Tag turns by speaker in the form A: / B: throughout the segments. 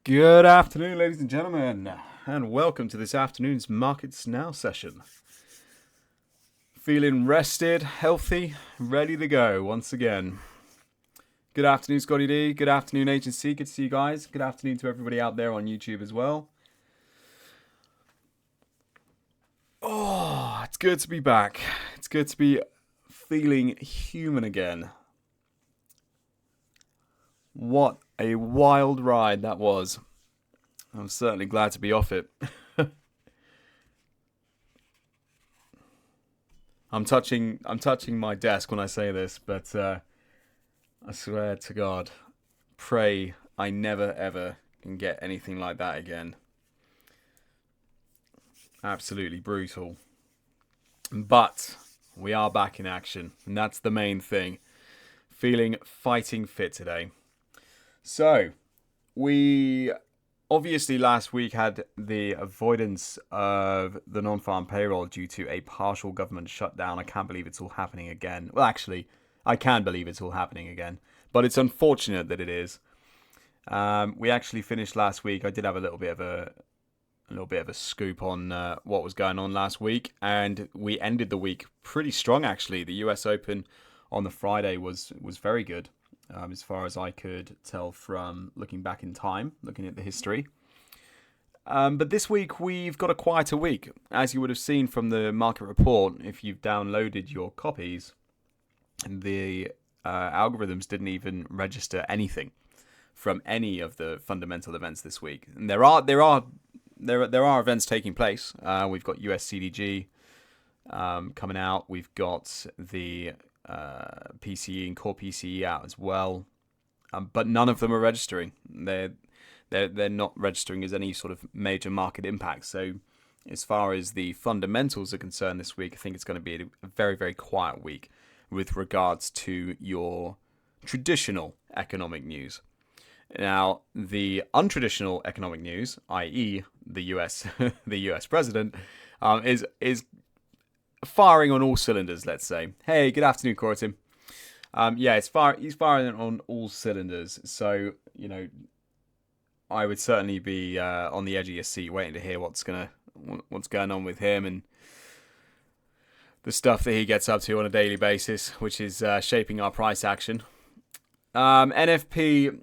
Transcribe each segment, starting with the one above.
A: Good afternoon, ladies and gentlemen, and welcome to this afternoon's Markets Now session. Feeling rested, healthy, ready to go once again. Good afternoon, Scotty D. Good afternoon, Agency. Good to see you guys. Good afternoon to everybody out there on YouTube as well. Oh, it's good to be back. It's good to be feeling human again. What a wild ride that was. I'm certainly glad to be off it. I'm touching my desk when I say this, but I swear to God, pray I never ever can get anything like that again. Absolutely brutal. But we are back in action, and that's the main thing. Feeling fighting fit today. So, we obviously last week had the avoidance of the non-farm payroll due to a partial government shutdown. I can't believe it's all happening again. Well, actually, I can believe it's all happening again, but it's unfortunate that it is. We actually finished last week. I did have a little bit of a scoop on what was going on last week, and we ended the week pretty strong. Actually, the U.S. Open on the Friday was very good. As far as I could tell from looking back in time, looking at the history. But this week, we've got a quieter week. As you would have seen from the market report, if you've downloaded your copies, the algorithms didn't even register anything from any of the fundamental events this week. And there are events taking place. We've got US CDG coming out. We've got the PCE and core PCE out as well, but none of them are registering. They're not registering as any sort of major market impact. So as far as the fundamentals are concerned this week, I think it's going to be a very, very quiet week with regards to your traditional economic news. Now, the untraditional economic news, i.e. the US the US president, is firing on all cylinders, let's say. Hey, good afternoon, Coratim. He's firing on all cylinders. So, I would certainly be on the edge of your seat waiting to hear what's going on with him and the stuff that he gets up to on a daily basis, which is shaping our price action. NFP,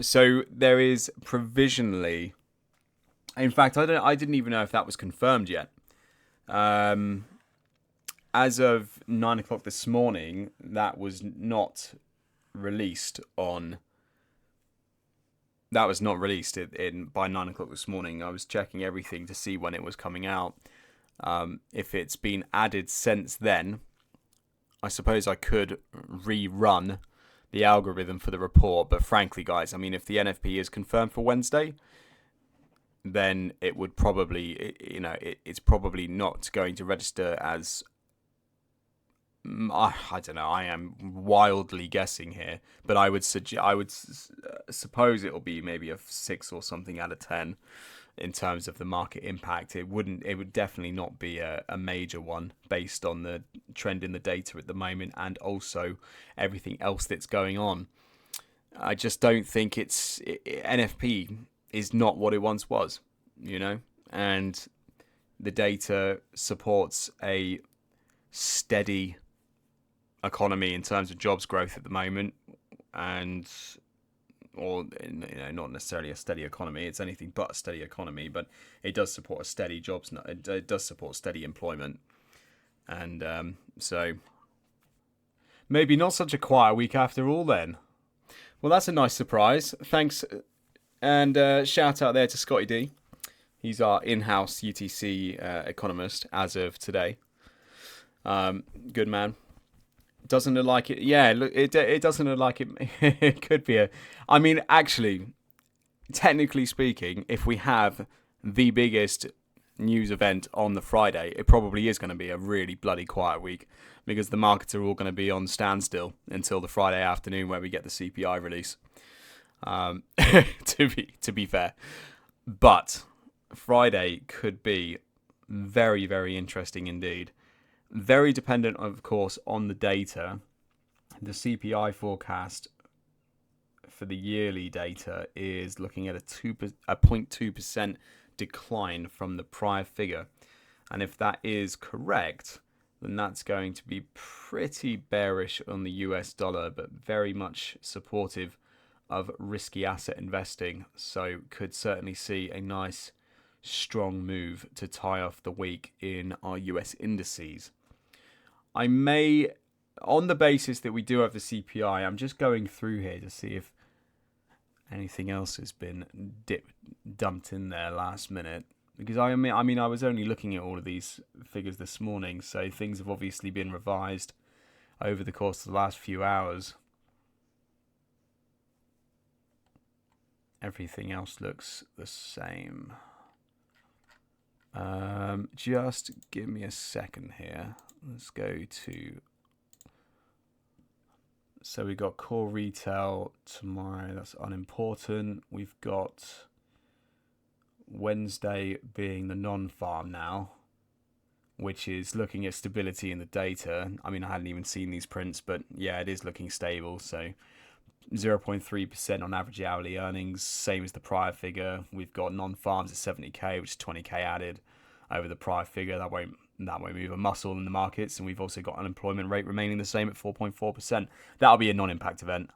A: so there is provisionally. In fact, I didn't even know if that was confirmed yet. As of 9 o'clock this morning, that was not released on. That was not released by 9 o'clock this morning. I was checking everything to see when it was coming out. If it's been added since then, I suppose I could rerun the algorithm for the report. But frankly, guys, I mean, if the NFP is confirmed for Wednesday, then it would probably, it's probably not going to register as, I don't know, I am wildly guessing here, but I would suppose it will be maybe a 6 or something out of 10 in terms of the market impact. It would definitely not be a major one based on the trend in the data at the moment and also everything else that's going on. I just don't think NFP is not what it once was, and the data supports a steady economy in terms of jobs growth at the moment, or not necessarily a steady economy. It's anything but a steady economy, but it does support a steady jobs. It does support steady employment, and so maybe not such a quiet week after all. Then, well, that's a nice surprise. Thanks. And shout out there to Scotty D. He's our in-house UTC economist as of today. Good man. Doesn't look like it. Yeah, look, it doesn't look like it. It could be I mean, actually, technically speaking, if we have the biggest news event on the Friday, it probably is going to be a really bloody quiet week because the markets are all going to be on standstill until the Friday afternoon where we get the CPI release. To be fair, but Friday could be very, very interesting indeed. Very dependent, of course, on the data. The CPI forecast for the yearly data is looking at a 0.2% decline from the prior figure. And if that is correct, then that's going to be pretty bearish on the US dollar, but very much supportive of risky asset investing. So could certainly see a nice strong move to tie off the week in our US indices. I may, on the basis that we do have the CPI, I'm just going through here to see if anything else has been dumped in there last minute. Because I mean, I was only looking at all of these figures this morning, so things have obviously been revised over the course of the last few hours. Everything else looks the same. Just give me a second here. Let's go to... So we got core retail tomorrow. That's unimportant. We've got Wednesday being the non-farm now, which is looking at stability in the data. I mean, I hadn't even seen these prints, but yeah, it is looking stable. So 0.3% on average hourly earnings, same as the prior figure. We've got non-farms at 70k, which is 20k added over the prior figure. That won't move a muscle in the markets. And we've also got unemployment rate remaining the same at 4.4%. That'll be a non-impact event.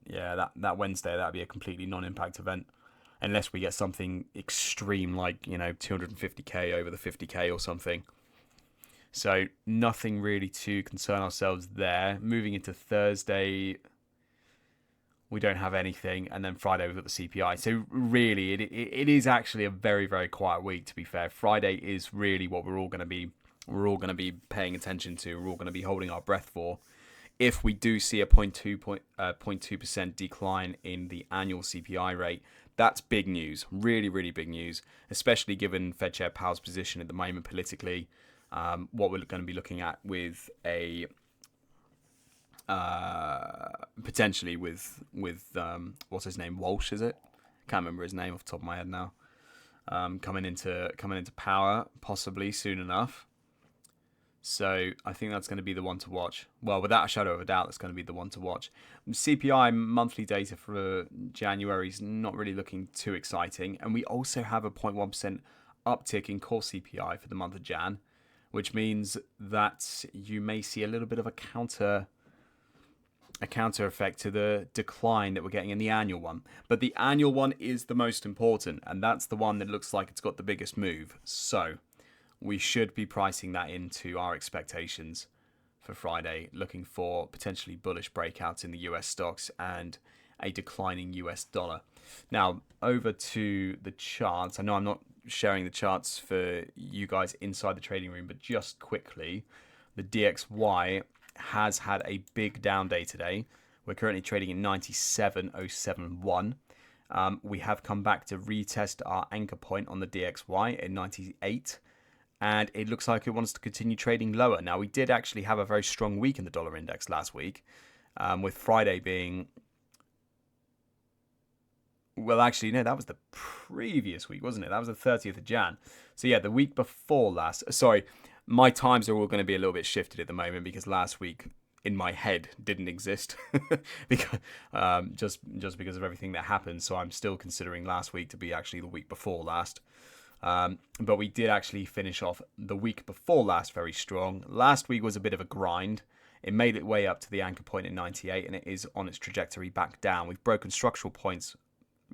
A: Yeah, that Wednesday, that'll be a completely non-impact event. Unless we get something extreme like, 250k over the 50k or something. So nothing really to concern ourselves there. Moving into Thursday, we don't have anything, and then Friday we've got the CPI. So really, it is actually a very, very quiet week. To be fair, Friday is really what we're all going to be paying attention to. We're all going to be holding our breath for. If we do see a 0.2% decline in the annual CPI rate, that's big news. Really, really big news, especially given Fed Chair Powell's position at the moment politically. What we're going to be looking at with a potentially with what's his name, Walsh, is it? Can't remember his name off the top of my head now. Coming into power possibly soon enough. So I think that's going to be the one to watch. Well, without a shadow of a doubt, that's going to be the one to watch. CPI monthly data for January is not really looking too exciting, and we also have a 0.1% uptick in core CPI for the month of Jan, which means that you may see a little bit of a counter effect to the decline that we're getting in the annual one. But the annual one is the most important, and that's the one that looks like it's got the biggest move. So we should be pricing that into our expectations for Friday, looking for potentially bullish breakouts in the US stocks and a declining US dollar. Now, over to the charts. I know I'm not sharing the charts for you guys inside the trading room, but just quickly, the DXY has had a big down day today. We're currently trading in 97.071. We have come back to retest our anchor point on the DXY in 98, and it looks like it wants to continue trading lower. Now, we did actually have a very strong week in the dollar index last week, with Friday being... Well, actually, no, that was the previous week, wasn't it? That was the 30th of Jan. So, yeah, the week before last... Sorry, my times are all going to be a little bit shifted at the moment because last week, in my head, didn't exist. because just because of everything that happened. So I'm still considering last week to be actually the week before last. But we did actually finish off the week before last very strong. Last week was a bit of a grind. It made its way up to the anchor point in 98, and it is on its trajectory back down. We've broken structural points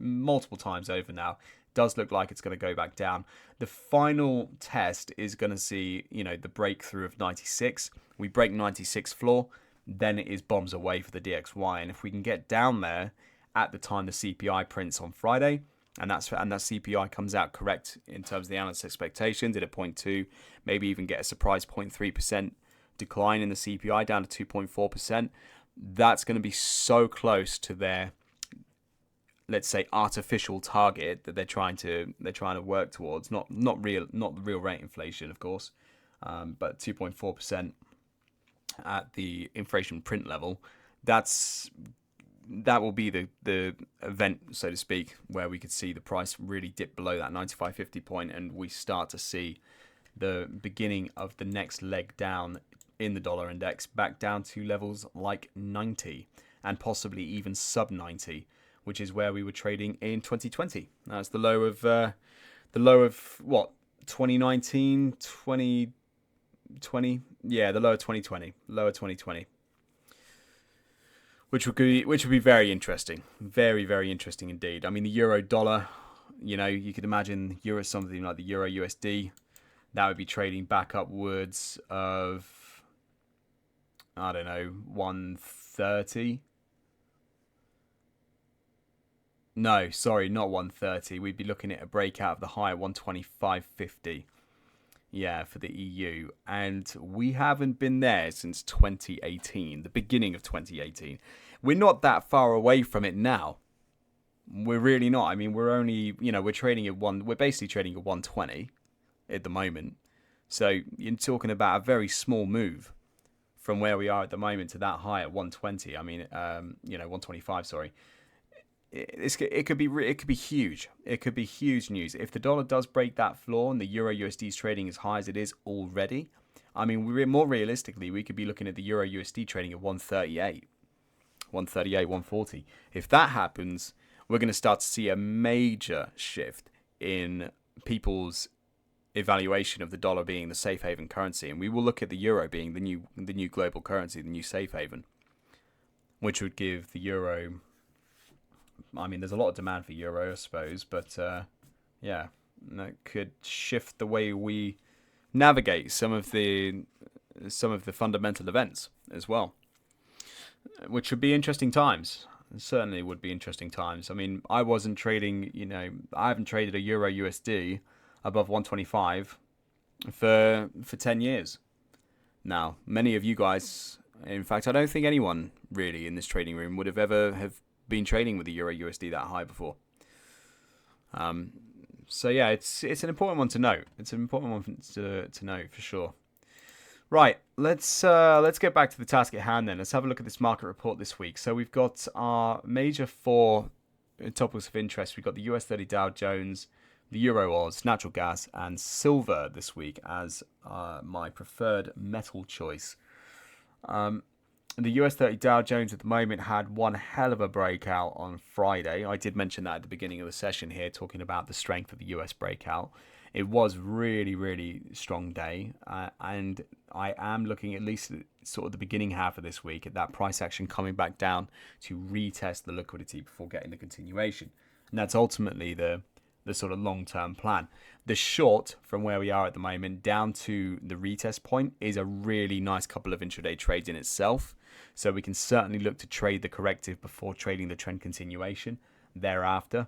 A: multiple times over now. Does look like it's going to go back down. The final test is going to see, the breakthrough of 96. We break 96 floor, then it is bombs away for the DXY. And if we can get down there at the time the CPI prints on Friday, and that CPI comes out correct in terms of the analyst expectations at a 0.2, maybe even get a surprise 0.3% decline in the CPI down to 2.4%, that's going to be so close to their, let's say, artificial target that they're trying to work towards. Not the real rate inflation, of course, but 2.4% at the inflation print level. That will be the event, so to speak, where we could see the price really dip below that 95.50 point, and we start to see the beginning of the next leg down in the dollar index, back down to levels like 90 and possibly even sub 90. which is where we were trading in 2020. That's the low of what, 2019, 2020? Yeah, the low of 2020, lower 2020. Which would be very interesting, very, very interesting indeed. I mean, the euro dollar, you could imagine euro, something like the euro USD, that would be trading back upwards of, I don't know, 130. No, sorry, not 130. We'd be looking at a breakout of the high at 125.50. Yeah, for the EU. And we haven't been there since 2018, the beginning of 2018. We're not that far away from it now. We're really not. I mean, we're only, we're basically trading at 120 at the moment. So you're talking about a very small move from where we are at the moment to that high at 120. I mean, 125, sorry. It could be huge. It could be huge news if the dollar does break that floor and the euro USD is trading as high as it is already. I mean, more realistically, we could be looking at the euro USD trading at 138, 140. If that happens, we're going to start to see a major shift in people's evaluation of the dollar being the safe haven currency, and we will look at the euro being the new global currency, the new safe haven, which would give the euro. I mean, there's a lot of demand for euro, I suppose, but yeah, that could shift the way we navigate some of the fundamental events as well, which would be interesting times. It certainly would be interesting times. I mean, I wasn't trading, I haven't traded a euro USD above 125 for 10 years now. Many of you guys, in fact, I don't think anyone really in this trading room would have ever been trading with the euro USD that high before. So yeah, it's an important one to note. It's an important one to note for sure. Right, let's get back to the task at hand then. Let's have a look at this market report this week. So we've got our major 4 topics of interest. We've got the US 30 Dow Jones, the Euro Oz, natural gas, and silver this week as my preferred metal choice. The US 30 Dow Jones at the moment had one hell of a breakout on Friday. I did mention that at the beginning of the session here, talking about the strength of the US breakout. It was really, really strong day, and I am looking at least at sort of the beginning half of this week at that price action coming back down to retest the liquidity before getting the continuation. And that's ultimately the sort of long-term plan. The short from where we are at the moment down to the retest point is a really nice couple of intraday trades in itself. So we can certainly look to trade the corrective before trading the trend continuation thereafter.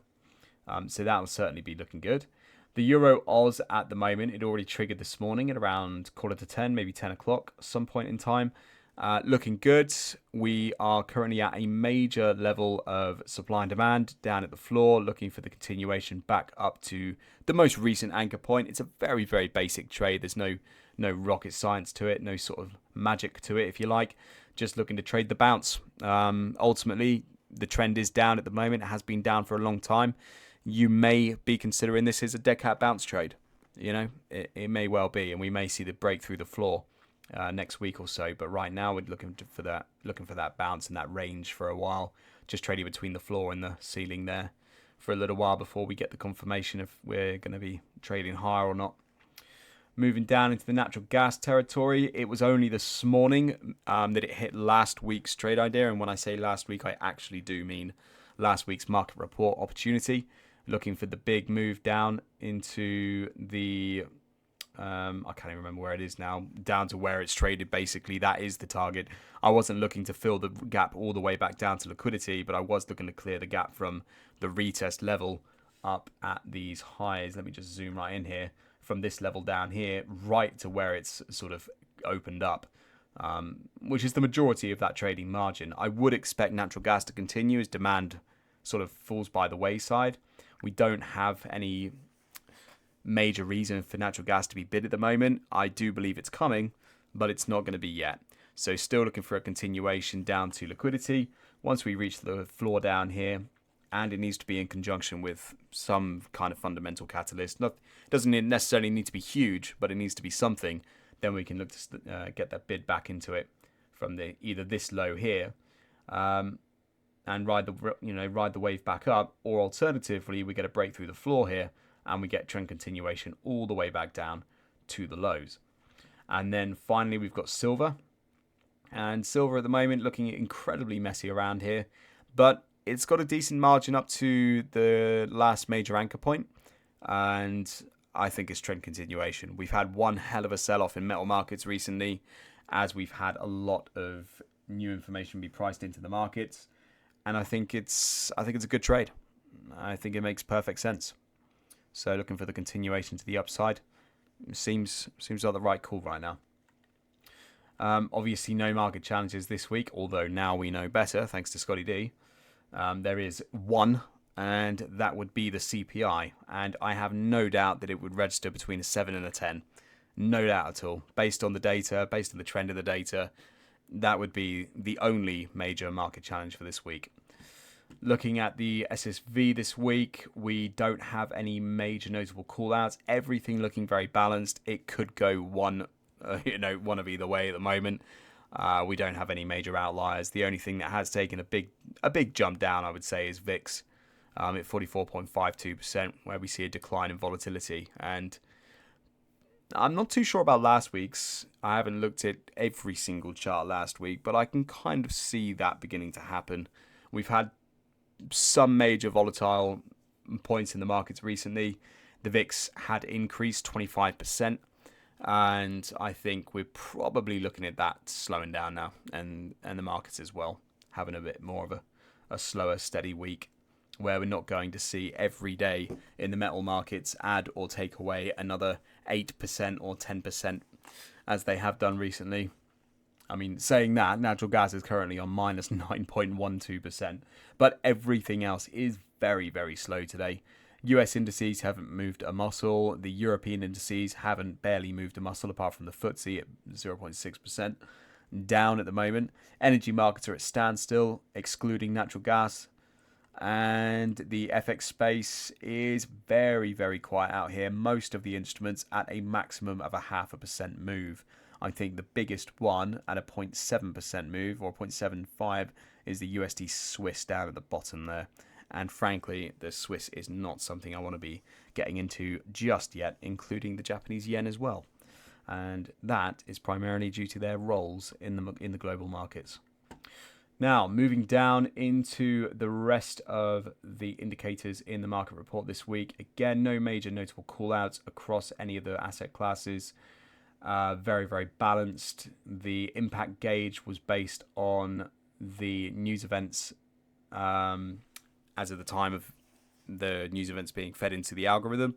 A: So that will certainly be looking good. The Euro Oz at the moment, it already triggered this morning at around 9:45, maybe 10 o'clock, some point in time. Looking good. We are currently at a major level of supply and demand down at the floor, looking for the continuation back up to the most recent anchor point. It's a very, very basic trade. There's no rocket science to it, no sort of magic to it, if you like. Just looking to trade the bounce. Ultimately, the trend is down at the moment. It has been down for a long time. You may be considering this as a dead cat bounce trade. It may well be, and we may see the break through the floor next week or so. But right now, we're looking for that bounce and that range for a while. Just trading between the floor and the ceiling there for a little while before we get the confirmation if we're going to be trading higher or not. Moving down into the natural gas territory, it was only this morning that it hit last week's trade idea. And when I say last week, I actually do mean last week's market report opportunity. Looking for the big move down into the, I can't even remember where it is now, down to where it's traded. Basically, that is the target. I wasn't looking to fill the gap all the way back down to liquidity, but I was looking to clear the gap from the retest level up at these highs. Let me just zoom right in here. From this level down here, right to where it's sort of opened up, which is the majority of that trading margin. I would expect natural gas to continue as demand sort of falls by the wayside. We don't have any major reason for natural gas to be bid at the moment. I do believe it's coming, but it's not going to be yet. So still looking for a continuation down to liquidity. Once we reach the floor down here, and it needs to be in conjunction with some kind of fundamental catalyst. It doesn't necessarily need to be huge, but it needs to be something. Then we can look to get that bid back into it from either this low here, and ride the wave back up, or alternatively we get a break through the floor here and we get trend continuation all the way back down to the lows. And then finally we've got silver, and silver at the moment looking incredibly messy around here, but it's got a decent margin up to the last major anchor point, and I think it's trend continuation. We've had one hell of a sell-off in metal markets recently, as we've had a lot of new information be priced into the markets, and I think it's a good trade. I think it makes perfect sense. So looking for the continuation to the upside seems like the right call right now. Obviously, no market challenges this week, although now we know better thanks to Scotty D. There is one, and that would be the CPI, and I have no doubt that it would register between a 7 and a 10. No doubt at all. Based on the data, based on the trend of the data, that would be the only major market challenge for this week. Looking at the SSV this week, we don't have any major notable call-outs. Everything looking very balanced. It could go one of either way at the moment. We don't have any major outliers. The only thing that has taken a big jump down, I would say, is VIX at 44.52%, where we see a decline in volatility. And I'm not too sure about last week's. I haven't looked at every single chart last week, but I can kind of see that beginning to happen. We've had some major volatile points in the markets recently. The VIX had increased 25%, and I think we're probably looking at that slowing down now, and the markets as well, having a bit more of a slower, steady week, where we're not going to see every day in the metal markets add or take away another 8% or 10% as they have done recently. I mean, saying that, natural gas is currently on minus 9.12%, but everything else is very, very slow today. US indices haven't moved a muscle. The European indices haven't barely moved a muscle, apart from the FTSE at 0.6% down at the moment. Energy markets are at standstill, excluding natural gas. And the FX space is very, very quiet out here. Most of the instruments at a maximum of a 0.5% move. I think the biggest one at a 0.7% move, or 0.75, is the USD Swiss down at the bottom there. And frankly, the Swiss is not something I want to be getting into just yet, including the Japanese yen as well. And that is primarily due to their roles in the global markets. Now, moving down into the rest of the indicators in the market report this week. Again, no major notable call-outs across any of the asset classes. Very, very balanced. The impact gauge was based on the news events as of the time of the news events being fed into the algorithm,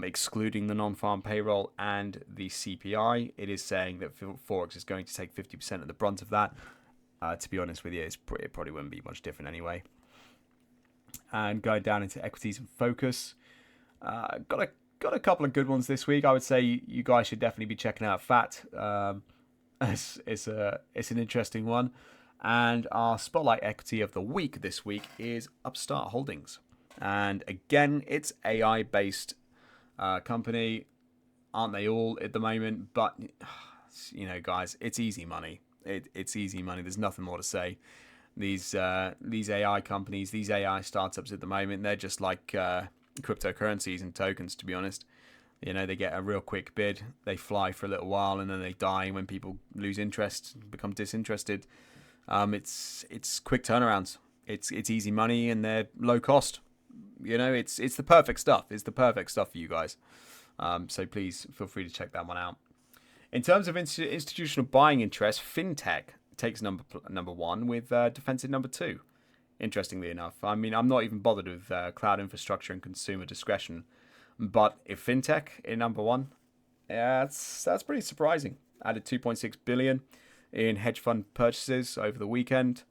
A: excluding the non-farm payroll and the CPI. It is saying that Forex is going to take 50% of the brunt of that. To be honest with you, it probably wouldn't be much different anyway. And going down into equities and focus, got a couple of good ones this week. I would say you guys should definitely be checking out FAT. It's an interesting one. And our spotlight equity of the week this week is Upstart Holdings. And again, it's AI-based company. Aren't they all at the moment? But, guys, it's easy money. It's easy money. There's nothing more to say. These AI companies, these AI startups at the moment, they're just like cryptocurrencies and tokens, to be honest. They get a real quick bid, they fly for a little while, and then they die when people lose interest, become disinterested. It's quick turnarounds. It's easy money, and they're low cost. It's the perfect stuff. It's the perfect stuff for you guys. So please feel free to check that one out. In terms of institutional buying interest, fintech takes number one, with defense at number two. Interestingly enough, I mean, I'm not even bothered with cloud infrastructure and consumer discretion, but if fintech in number one, that's pretty surprising. Added 2.6 billion in hedge fund purchases over the weekend.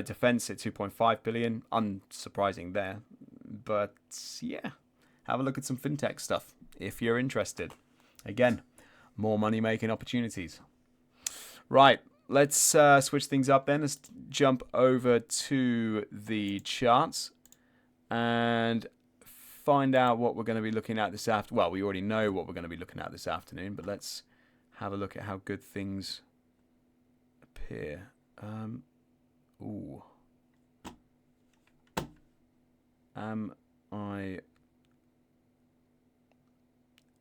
A: Defense at 2.5 billion, unsurprising there. But yeah, have a look at some fintech stuff if you're interested. Again, more money making opportunities. Right, let's switch things up then. Let's jump over to the charts and find out what we're going to be looking at this afternoon. Well, we already know what we're going to be looking at this afternoon, but let's have a look at how good things appear. Ooh. Am I...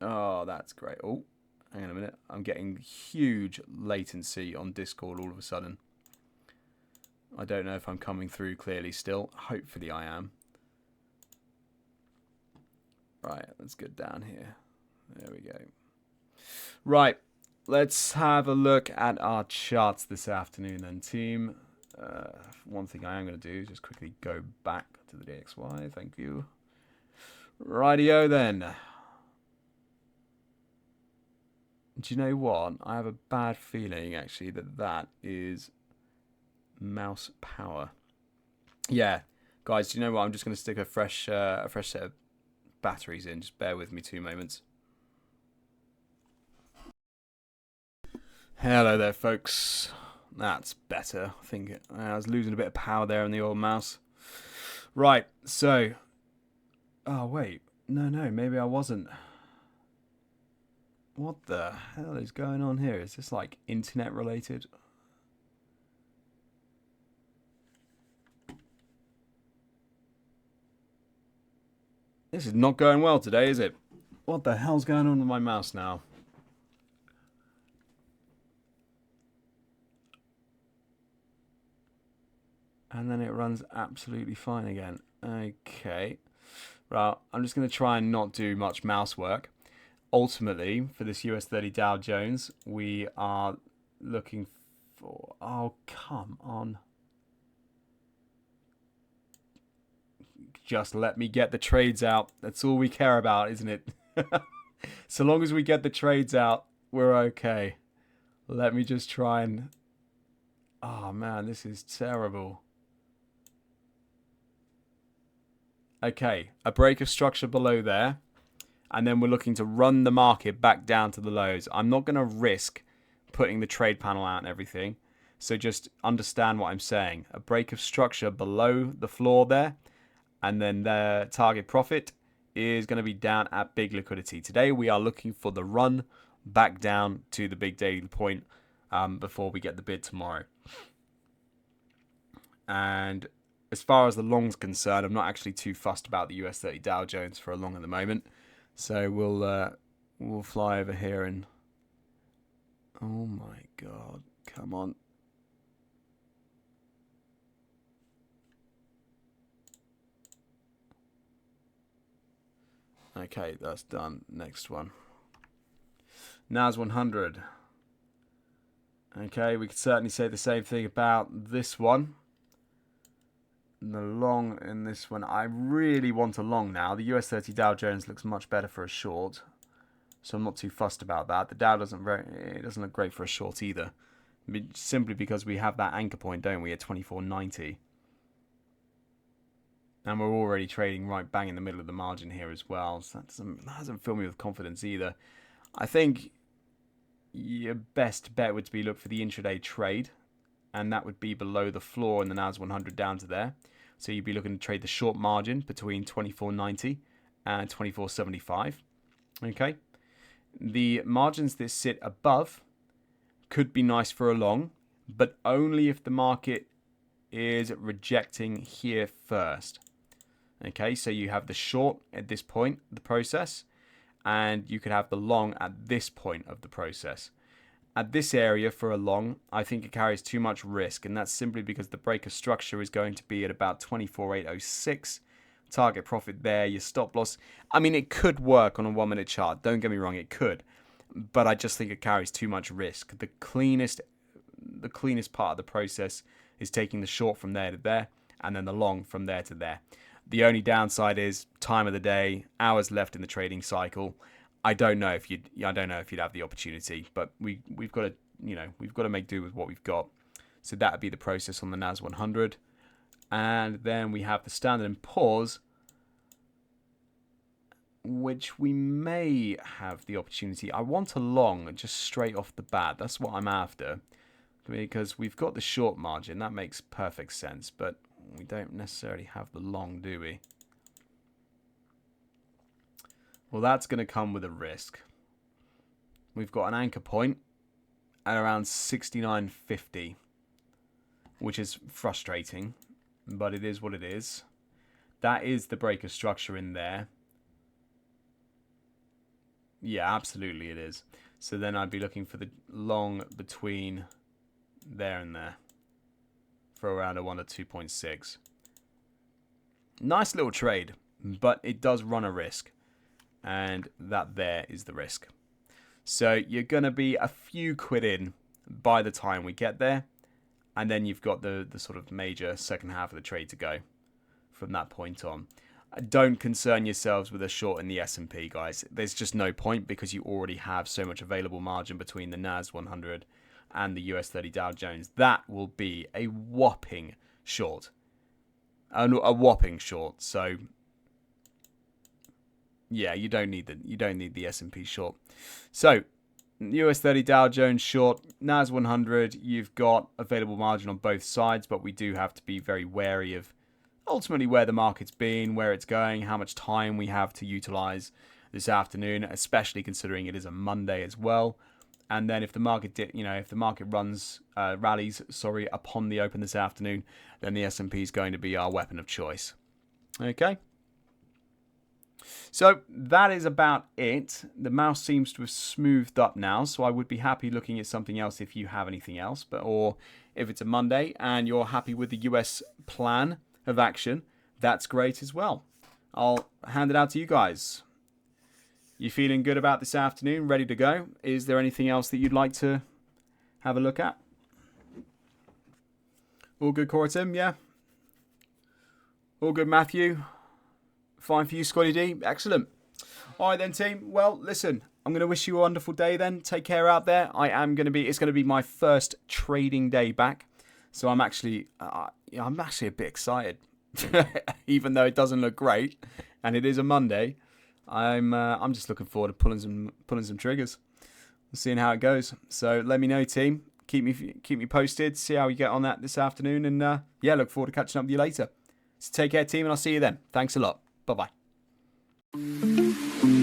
A: Oh, that's great. Oh, hang on a minute. I'm getting huge latency on Discord all of a sudden. I don't know if I'm coming through clearly still. Hopefully I am. Right, let's get down here. There we go. Right, let's have a look at our charts this afternoon then, team. One thing I am going to do is just quickly go back to the DXY. Thank you. Rightio then. Do you know what? I have a bad feeling, actually, that is mouse power. Yeah, guys, do you know what? I'm just going to stick a fresh set of batteries in. Just bear with me 2 moments. Hello there, folks. That's better. I think I was losing a bit of power there on the old mouse. Right, so... Oh, wait. No, maybe I wasn't. What the hell is going on here? Is this like internet related? This is not going well today, is it? What the hell's going on with my mouse now? And then it runs absolutely fine again. Okay. Well, I'm just going to try and not do much mouse work. Ultimately, for this US 30 Dow Jones, we are looking for... Oh, come on. Just let me get the trades out. That's all we care about, isn't it? So long as we get the trades out, we're okay. Let me just try and... Oh, man, this is terrible. Okay, a break of structure below there. And then we're looking to run the market back down to the lows. I'm not going to risk putting the trade panel out and everything. So just understand what I'm saying. A break of structure below the floor there. And then the target profit is going to be down at big liquidity. Today we are looking for the run back down to the big daily point before we get the bid tomorrow. And as far as the long's concerned, I'm not actually too fussed about the US 30 Dow Jones for a long at the moment. So we'll fly over here and... Oh my god, come on. Okay, that's done. Next one. NAS 100. Okay, we could certainly say the same thing about this one. The long in this one. I really want a long now. The US 30 Dow Jones looks much better for a short. So I'm not too fussed about that. The Dow doesn't look great for a short either. Simply because we have that anchor point, don't we, at 24.90. And we're already trading right bang in the middle of the margin here as well. So that hasn't filled me with confidence either. I think your best bet would be look for the intraday trade. And that would be below the floor in the NAS 100 down to there. So you'd be looking to trade the short margin between 24.90 and 24.75. Okay. The margins that sit above could be nice for a long, but only if the market is rejecting here first. Okay, so you have the short at this point of the process, and you could have the long at this point of the process. At this area for a long, I think it carries too much risk, and that's simply because the break of structure is going to be at about 24.806. Target profit there, your stop loss. I mean, it could work on a 1 minute chart. Don't get me wrong, it could. But I just think it carries too much risk. The cleanest part of the process is taking the short from there to there, and then the long from there to there. The only downside is time of the day, hours left in the trading cycle. I don't know if you'd have the opportunity, but we've got to make do with what we've got. So that would be the process on the NAS 100, and then we have the Standard & Poor's, which we may have the opportunity. I want a long just straight off the bat. That's what I'm after, because we've got the short margin. That makes perfect sense, but we don't necessarily have the long, do we? Well, that's going to come with a risk. We've got an anchor point at around 69.50, which is frustrating, but it is what it is. That is the breaker structure in there. Yeah, absolutely it is. So then I'd be looking for the long between there and there for around a 1 to 2.6. Nice little trade, but it does run a risk. And that there is the risk. So you're going to be a few quid in by the time we get there. And then you've got the sort of major second half of the trade to go from that point on. Don't concern yourselves with a short in the S&P, guys. There's just no point because you already have so much available margin between the NAS 100 and the US 30 Dow Jones. That will be a whopping short. A whopping short. So yeah, you don't need the S&P short. So US 30 Dow Jones short, NAS 100, you've got available margin on both sides, but we do have to be very wary of ultimately where the market's been, where it's going, how much time we have to utilize this afternoon, especially considering it is a Monday as well. And then if the market rallies upon the open this afternoon, then the S&P is going to be our weapon of choice. Okay. So that is about it. The mouse seems to have smoothed up now, so I would be happy looking at something else if you have anything else, or if it's a Monday and you're happy with the US plan of action, that's great as well. I'll hand it out to you guys. You feeling good about this afternoon? Ready to go? Is there anything else that you'd like to have a look at? All good, Coratim? Yeah? All good, Matthew? Fine for you, Scotty D? Excellent. All right then, team. Well, listen, I'm going to wish you a wonderful day then. Take care out there. It's going to be my first trading day back. So I'm actually a bit excited, even though it doesn't look great, and it is a Monday. I'm just looking forward to pulling some triggers, seeing how it goes. So let me know, team. Keep me posted. See how you get on that this afternoon, and look forward to catching up with you later. So take care, team, and I'll see you then. Thanks a lot. Bye bye.